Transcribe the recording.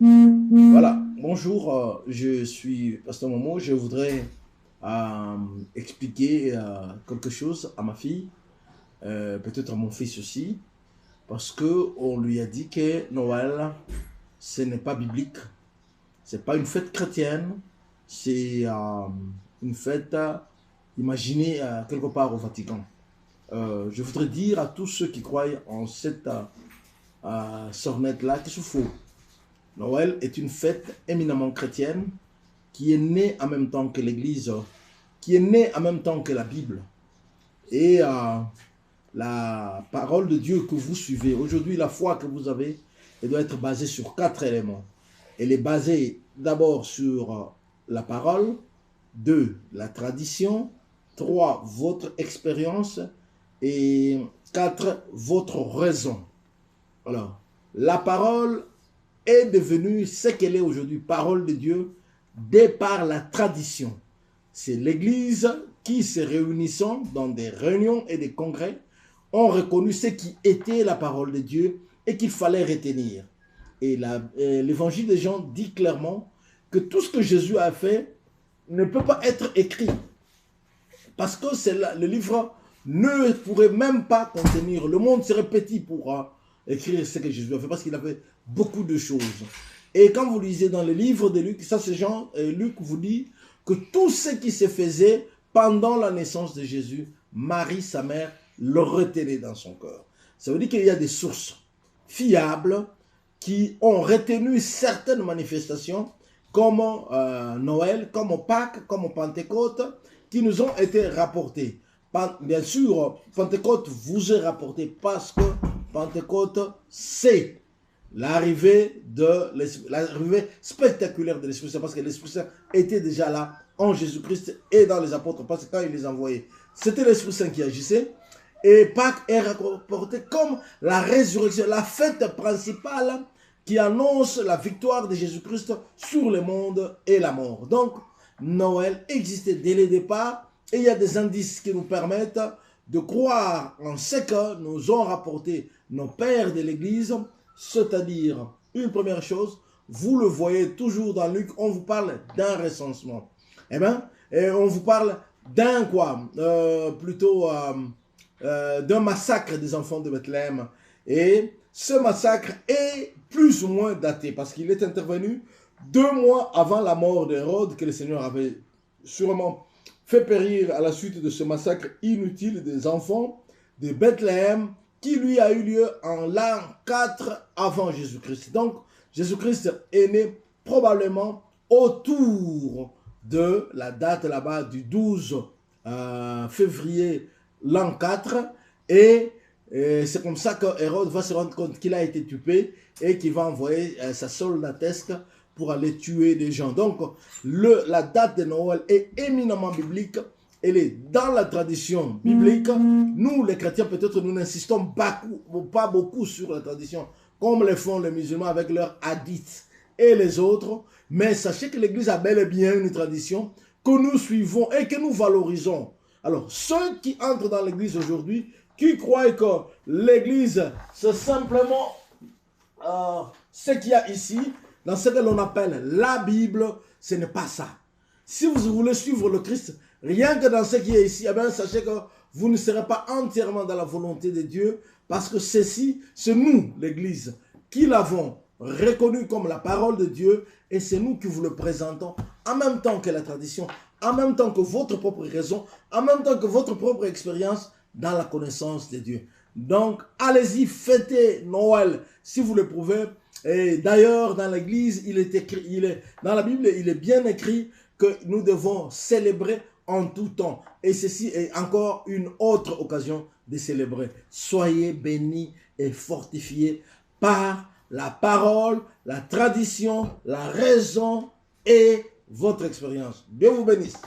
Voilà, bonjour, je suis Pasteur Momo. Je voudrais expliquer quelque chose à ma fille, peut-être à mon fils aussi, parce qu'on lui a dit que Noël, ce n'est pas biblique, c'est pas une fête chrétienne, c'est une fête imaginée quelque part au Vatican. Je voudrais dire à tous ceux qui croient en cette sornette-là que c'est faux. Noël est une fête éminemment chrétienne qui est née en même temps que l'Église, qui est née en même temps que la Bible. Et la parole de Dieu que vous suivez, aujourd'hui la foi que vous avez, elle doit être basée sur 4 éléments. Elle est basée d'abord sur la parole, 2, la tradition, 3, votre expérience et 4, votre raison. Alors, la parole est devenue ce qu'elle est aujourd'hui, parole de Dieu, dès par la tradition. C'est l'Église qui, se réunissant dans des réunions et des congrès, ont reconnu ce qui était la parole de Dieu et qu'il fallait retenir. Et l'évangile de Jean dit clairement que tout ce que Jésus a fait ne peut pas être écrit. Parce que le livre ne pourrait même pas contenir. Le monde serait petit pour écrire ce que Jésus a fait, parce qu'il a fait beaucoup de choses. Et quand vous lisez dans le livre de Luc, ça c'est Jean, Luc vous dit que tout ce qui se faisait pendant la naissance de Jésus, Marie, sa mère, le retenait dans son cœur. Ça veut dire qu'il y a des sources fiables qui ont retenu certaines manifestations comme Noël, comme Pâques, comme Pentecôte, qui nous ont été rapportées. Bien sûr, Pentecôte vous est rapporté parce que Pentecôte, c'est l'arrivée spectaculaire de l'Esprit Saint, parce que l'Esprit Saint était déjà là en Jésus-Christ et dans les apôtres, parce que quand il les envoyait, c'était l'Esprit Saint qui agissait. Et Pâques est rapporté comme la résurrection, la fête principale qui annonce la victoire de Jésus-Christ sur le monde et la mort. Donc, Noël existait dès le départ, et il y a des indices qui nous permettent de croire en ce que nous ont rapporté nos pères de l'Église, c'est-à-dire, une première chose, vous le voyez toujours dans Luc, on vous parle d'un recensement. Eh bien, on vous parle d'un quoi plutôt d'un massacre des enfants de Bethléem. Et ce massacre est plus ou moins daté, parce qu'il est intervenu 2 mois avant la mort d'Hérode, que le Seigneur avait sûrement fait périr à la suite de ce massacre inutile des enfants de Bethléem, qui lui a eu lieu en l'an 4 avant Jésus-Christ. Donc, Jésus-Christ est né probablement autour de la date là-bas du 12 février l'an 4, et c'est comme ça que Hérode va se rendre compte qu'il a été tué et qu'il va envoyer sa soldatesque pour aller tuer des gens. Donc, la date de Noël est éminemment biblique. Elle est dans la tradition biblique. Nous, les chrétiens, peut-être, nous n'insistons pas beaucoup sur la tradition, comme le font les musulmans avec leurs hadiths et les autres. Mais sachez que l'Église a bel et bien une tradition que nous suivons et que nous valorisons. Alors, ceux qui entrent dans l'Église aujourd'hui, qui croient que l'Église, c'est simplement ce qu'il y a ici, dans ce que l'on appelle la Bible, ce n'est pas ça. Si vous voulez suivre le Christ, rien que dans ce qui est ici, eh bien, sachez que vous ne serez pas entièrement dans la volonté de Dieu, parce que ceci, c'est nous, l'Église, qui l'avons reconnu comme la parole de Dieu, et c'est nous qui vous le présentons en même temps que la tradition, en même temps que votre propre raison, en même temps que votre propre expérience dans la connaissance de Dieu. Donc, allez-y, fêtez Noël si vous le pouvez. Et d'ailleurs, dans l'Église, dans la Bible, il est bien écrit que nous devons célébrer en tout temps. Et ceci est encore une autre occasion de célébrer. Soyez bénis et fortifiés par la parole, la tradition, la raison et votre expérience. Dieu vous bénisse.